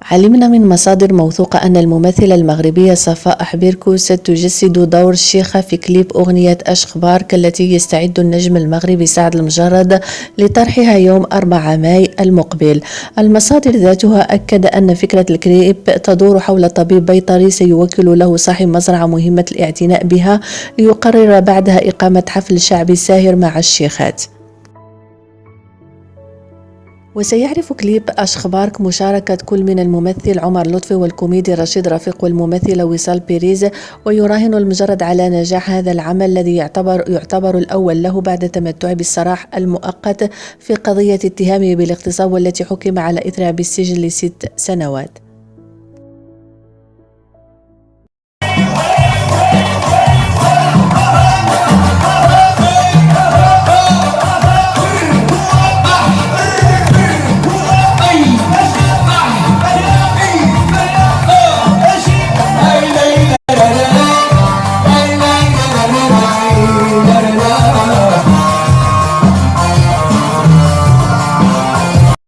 علمنا من مصادر موثوقة أن الممثلة المغربية صفاء حبيركو ستجسد دور الشيخة في كليب أغنية أشخبارك التي يستعد النجم المغربي سعد المجرد لطرحها يوم 4 ماي المقبل. المصادر ذاتها أكد أن فكرة الكليب تدور حول طبيب بيطري سيوكل له صاحب مزرعة مهمة الاعتناء بها ليقرر بعدها إقامة حفل شعبي ساهر مع الشيخات. وسيعرف كليب أشخبارك مشاركة كل من الممثل عمر لطفي والكوميدي رشيد رفيق والممثلة وصال بيريز، ويراهن المجرد على نجاح هذا العمل الذي يعتبر الأول له بعد تمتعه بالسراح المؤقت في قضية اتهامه بالاغتصاب والتي حكم على إثرها بالسجن ل6 سنوات.